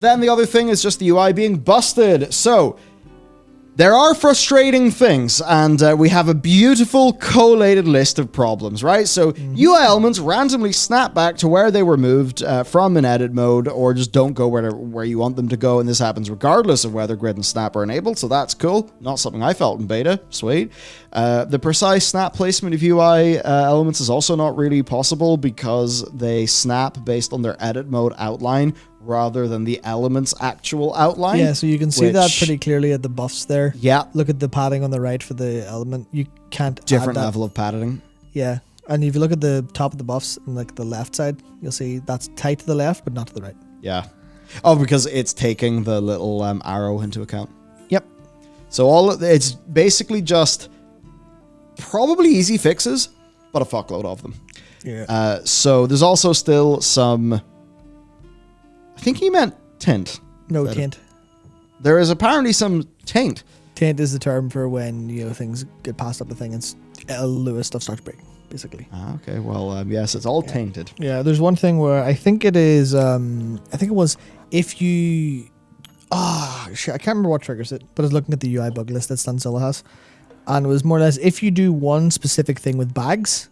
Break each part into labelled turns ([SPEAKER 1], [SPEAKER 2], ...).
[SPEAKER 1] Then the other thing is just the UI being busted. So there are frustrating things, and we have a beautiful collated list of problems, right? So UI elements randomly snap back to where they were moved from in edit mode, or just don't go where you want them to go, and this happens regardless of whether grid and snap are enabled, so that's cool. Not something I felt in beta. Sweet. The precise snap placement of UI elements is also not really possible because they snap based on their edit mode outline rather than the element's actual outline.
[SPEAKER 2] Yeah, so you can see that pretty clearly at the buffs there.
[SPEAKER 1] Yeah.
[SPEAKER 2] Look at the padding on the right for the element. You can't
[SPEAKER 1] Different
[SPEAKER 2] add that.
[SPEAKER 1] level of padding.
[SPEAKER 2] Yeah. And if you look at the top of the buffs and like the left side, you'll see that's tight to the left, but not to the right.
[SPEAKER 1] Yeah. Oh, because it's taking the little arrow into account.
[SPEAKER 2] Yep.
[SPEAKER 1] So it's basically just probably easy fixes, but a fuckload of them.
[SPEAKER 2] Yeah.
[SPEAKER 1] So there's also still some... I think he meant tint.
[SPEAKER 2] No, tint.
[SPEAKER 1] There is apparently some taint.
[SPEAKER 2] Taint is the term for when, you know, things get passed up a thing and Lewis stuff starts breaking, basically.
[SPEAKER 1] Okay, well, yes, it's all tainted.
[SPEAKER 2] Yeah, there's one thing where I think it is, I think it was if you... shit, I can't remember what triggers it, but I was looking at the UI bug list that Stanzilla has, and it was more or less if you do one specific thing with bags,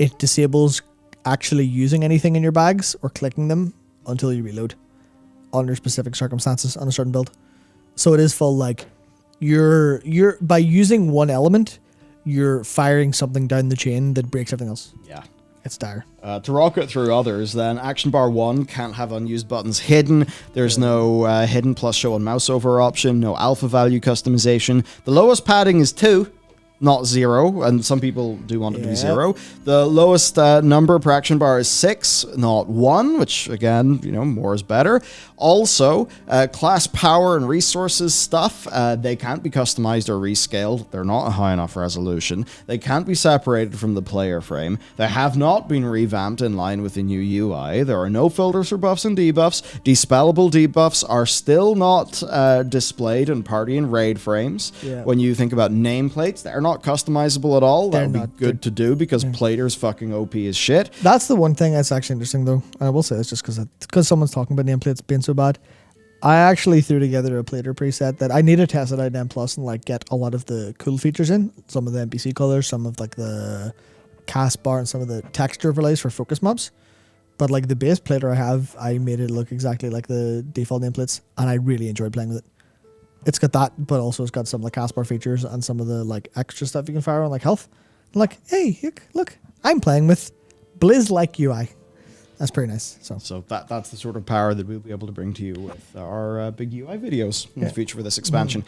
[SPEAKER 2] it disables actually using anything in your bags or clicking them until you reload under specific circumstances on a certain build. So it is full like you're by using one element, you're firing something down the chain that breaks everything else.
[SPEAKER 1] Yeah.
[SPEAKER 2] It's dire.
[SPEAKER 1] To rocket through others, then action bar 1 can't have unused buttons hidden. There's no hidden plus show on mouse over option, no alpha value customization. The lowest padding is 2. Not 0, and some people do want it to be 0. The lowest number per action bar is 6, not 1, which, again, you know, more is better. Also, class power and resources stuff, they can't be customized or rescaled. They're not a high enough resolution. They can't be separated from the player frame. They have not been revamped in line with the new UI. There are no filters for buffs and debuffs. Dispellable debuffs are still not displayed in party and raid frames.
[SPEAKER 2] Yeah.
[SPEAKER 1] When you think about nameplates, they're not customizable at all. That would be good to do because Plater's fucking OP as shit.
[SPEAKER 2] That's the one thing that's actually interesting, though. And I will say this just because someone's talking about nameplates being so bad. I actually threw together a Plater preset that I need to test it out in Plus and like get a lot of the cool features in. Some of the NPC colors, some of like the cast bar, and some of the texture overlays for focus mobs. But like the base Plater I have, I made it look exactly like the default nameplates, and I really enjoyed playing with it. It's got that, but also it's got some of the cast bar features and some of the like extra stuff you can fire on, like health. I'm like, hey, look, I'm playing with Blizz-like UI. That's pretty nice. So
[SPEAKER 1] that's the sort of power that we'll be able to bring to you with our big UI videos in the future for this expansion.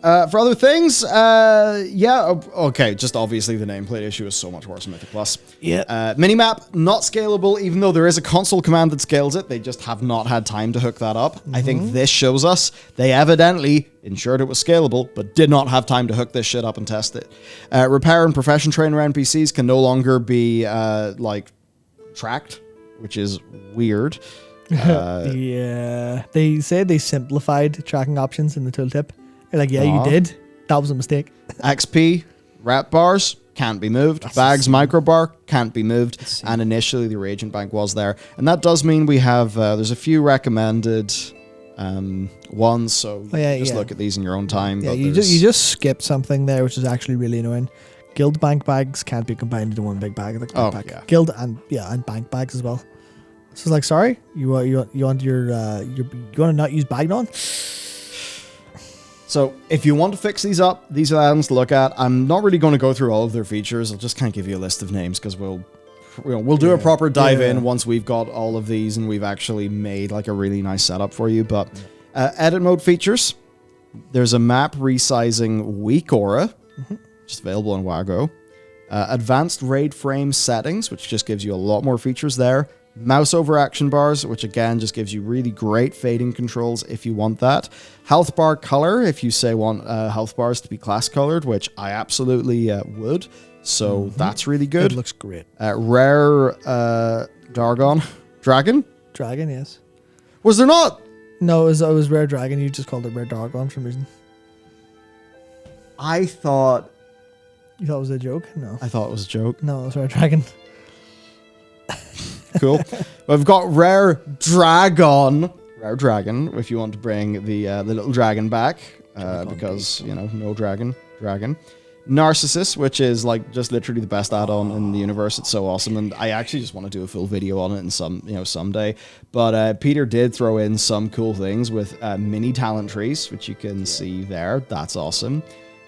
[SPEAKER 1] For other things, okay, just obviously the nameplate issue is so much worse in Mythic Plus.
[SPEAKER 2] Yeah.
[SPEAKER 1] Minimap, not scalable, even though there is a console command that scales it. They just have not had time to hook that up. I think this shows us they evidently ensured it was scalable, but did not have time to hook this shit up and test it. Repair and profession trainer NPCs can no longer be, tracked, which is weird.
[SPEAKER 2] Yeah. They said they simplified tracking options in the tooltip. They're like, you did. That was a mistake.
[SPEAKER 1] XP, rep bars, can't be moved. Bags microbar, can't be moved. And initially the reagent bank was there. And that does mean we have, there's a few recommended ones, so just look at these in your own time.
[SPEAKER 2] Yeah,
[SPEAKER 1] but
[SPEAKER 2] you just skipped something there, which is actually really annoying. Guild bank bags can't be combined into one big bag. Like Guild and bank bags as well. So it's like, sorry, you want to not use bag on?
[SPEAKER 1] So if you want to fix these up, these are the items to look at. I'm not really going to go through all of their features. I'll just kind of give you a list of names because we'll do a proper dive in once we've got all of these and we've actually made like a really nice setup for you. But edit mode features, there's a map resizing weak aura, which is available in WAGO. Advanced raid frame settings, which just gives you a lot more features there. Mouse over action bars, which again just gives you really great fading controls if you want that. Health bar color, if you say want health bars to be class colored, which I absolutely would. So that's really good.
[SPEAKER 2] It looks great.
[SPEAKER 1] Rare Dragon?
[SPEAKER 2] Dragon, yes.
[SPEAKER 1] Was there not?
[SPEAKER 2] No, it was Rare Dragon. You just called it Rare Dragon for some reason.
[SPEAKER 1] I thought...
[SPEAKER 2] You thought it was a joke? No.
[SPEAKER 1] I thought it was a joke.
[SPEAKER 2] No, it was Rare Dragon.
[SPEAKER 1] Cool. We've got Rare Dragon, Rare Dragon, if you want to bring the little dragon back, because, no dragon. Narcissus, which is like just literally the best add-on in the universe. It's so awesome, and I actually just want to do a full video on it in someday. But Peter did throw in some cool things with mini talent trees, which you can see there. That's awesome.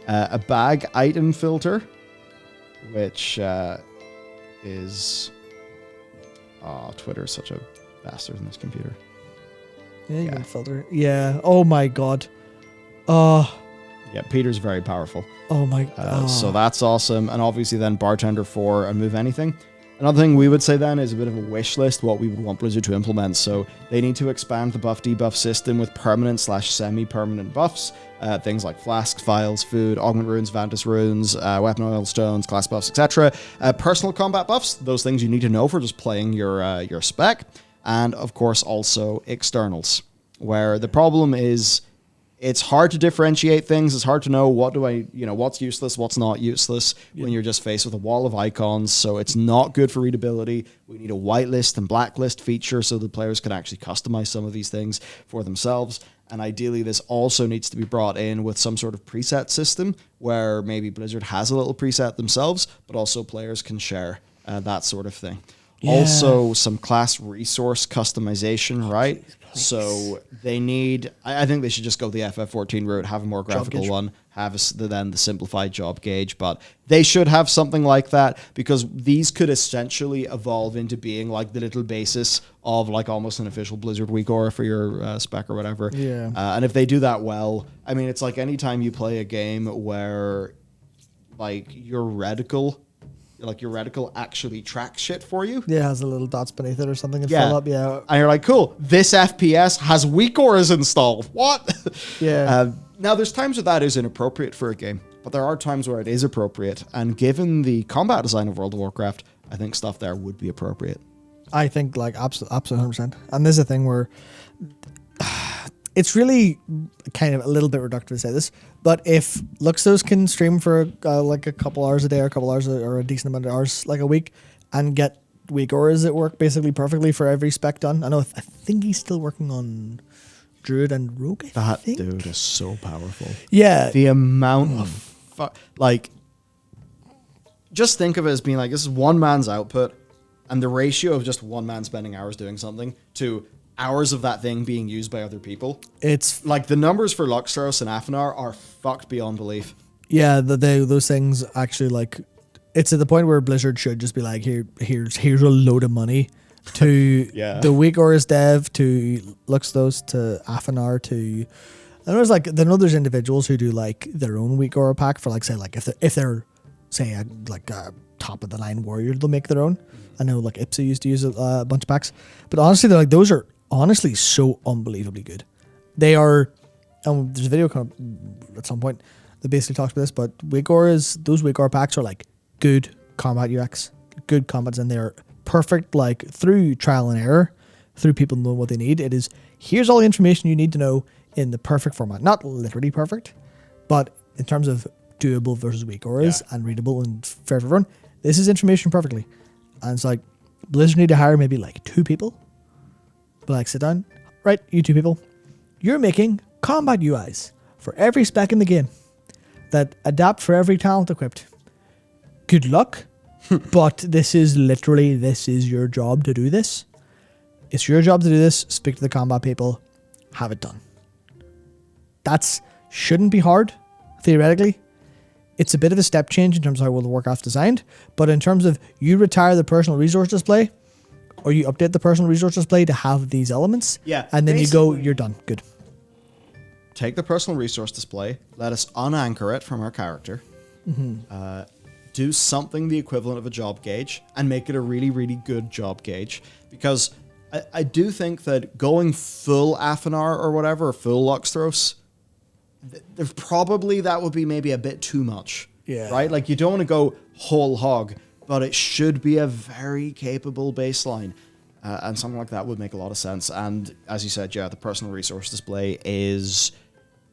[SPEAKER 1] A bag item filter, which is... Oh, Twitter is such a bastard in this computer.
[SPEAKER 2] Yeah, you can filter. Yeah. Oh my god. Oh.
[SPEAKER 1] Yeah, Peter's very powerful.
[SPEAKER 2] Oh my god.
[SPEAKER 1] So that's awesome. And obviously then Bartender 4 and Move Anything. Another thing we would say then is a bit of a wish list, what we would want Blizzard to implement. So they need to expand the buff-debuff system with permanent/semi-permanent buffs. Things like flasks, vials, food, augment runes, Vantis runes, weapon oil, stones, class buffs, etc. Personal combat buffs, those things you need to know for just playing your spec. And of course also externals, where the problem is it's hard to differentiate things. It's hard to know what's useless, what's not useless when you're just faced with a wall of icons. So it's not good for readability. We need a whitelist and blacklist feature so the players can actually customize some of these things for themselves. And ideally, this also needs to be brought in with some sort of preset system where maybe Blizzard has a little preset themselves, but also players can share that sort of thing. Yeah. Also, some class resource customization, right? So they need... I think they should just go the FF14 route, have a more graphical one, have then the simplified job gauge, but they should have something like that because these could essentially evolve into being like the little basis of like almost an official Blizzard week aura for your spec or whatever.
[SPEAKER 2] Yeah.
[SPEAKER 1] And if they do that well, I mean, it's like anytime you play a game where like your reticle actually tracks shit for you.
[SPEAKER 2] Yeah, it has a little dots beneath it or something and fill up. Yeah.
[SPEAKER 1] And you're like, cool, this FPS has weak auras installed. What?
[SPEAKER 2] Yeah.
[SPEAKER 1] Now, there's times where that is inappropriate for a game, but there are times where it is appropriate. And given the combat design of World of Warcraft, I think stuff there would be appropriate.
[SPEAKER 2] I think like absolutely 100%. And there's a thing where it's really kind of a little bit reductive to say this, but if Luxos can stream for like a couple hours a day or a couple hours or a decent amount of hours like a week and get weak auras that work basically perfectly for every spec done. I think he's still working on Druid and Rogue.
[SPEAKER 1] That dude is so powerful.
[SPEAKER 2] Yeah.
[SPEAKER 1] The amount of just think of it as being like, this is one man's output and the ratio of just one man spending hours doing something to hours of that thing being used by other people. It's like the numbers for Luxros and Afinar are fucked beyond belief.
[SPEAKER 2] Yeah, those things actually like it's at the point where Blizzard should just be like, here's a load of money to the weak auras dev, to Luxos, to Afinar, to there's individuals who do like their own weak aura pack for like say like if they're say a top of the line warrior, they'll make their own. I know like Ipsa used to use a bunch of packs, but honestly they're like those are honestly so unbelievably good. They are, and there's a video coming up at some point that basically talks about this, but those weak aura packs are like good combat UX, good combats, and they're perfect like through trial and error, through people knowing what they need. It is, here's all the information you need to know in the perfect format. Not literally perfect, but in terms of doable versus weak auras and readable and fair for everyone, this is information perfectly. And it's like, Blizzard need to hire maybe like 2 people. But like, sit down, right, you 2 people, you're making combat UIs for every spec in the game that adapt for every talent equipped. Good luck, but this is your job to do this. It's your job to do this. Speak to the combat people, have it done. That's shouldn't be hard, theoretically. It's a bit of a step change in terms of how World of Warcraft designed, but in terms of you retire the personal resource display, or you update the personal resource display to have these elements, and then you go, you're done. Good.
[SPEAKER 1] Take the personal resource display, let us unanchor it from our character, do something the equivalent of a job gauge, and make it a really, really good job gauge. Because I do think that going full Afinar or whatever, or full Luxthros, probably that would be maybe a bit too much.
[SPEAKER 2] Yeah.
[SPEAKER 1] Right? Like, you don't want to go whole hog, but it should be a very capable baseline. And something like that would make a lot of sense. And as you said, the personal resource display is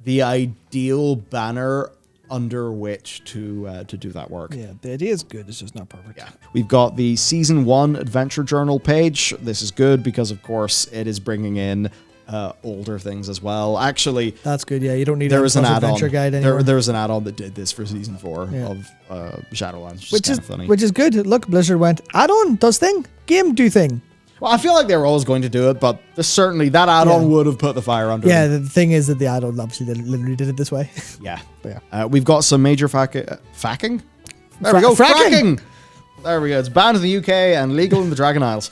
[SPEAKER 1] the ideal banner under which to do that work.
[SPEAKER 2] Yeah, the idea is good. It's just not perfect.
[SPEAKER 1] Yeah. We've got the Season 1 Adventure Journal page. This is good because, of course, it is bringing in older things as well. Actually,
[SPEAKER 2] That's good. Yeah, you don't need
[SPEAKER 1] there
[SPEAKER 2] a
[SPEAKER 1] was an add-on.
[SPEAKER 2] adventure guide anymore.
[SPEAKER 1] There was an add-on that did this for season 4 of Shadowlands,
[SPEAKER 2] which is
[SPEAKER 1] funny.
[SPEAKER 2] Which is good. Look, Blizzard went add-on does thing, game do thing.
[SPEAKER 1] Well, I feel like they were always going to do it, but certainly that add-on would have put the fire under.
[SPEAKER 2] Yeah,
[SPEAKER 1] them.
[SPEAKER 2] the thing is that the add-on obviously literally did it this way.
[SPEAKER 1] Yeah.
[SPEAKER 2] But
[SPEAKER 1] We've got some major fracking. There we go.
[SPEAKER 2] Fracking.
[SPEAKER 1] There we go. It's banned in the UK and legal in the Dragon Isles.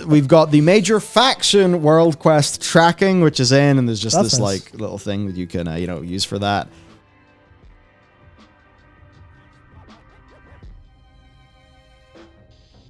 [SPEAKER 1] We've got the major faction world quest tracking, which is in, and there's just
[SPEAKER 2] That's
[SPEAKER 1] this
[SPEAKER 2] nice.
[SPEAKER 1] like little thing that you can use for that.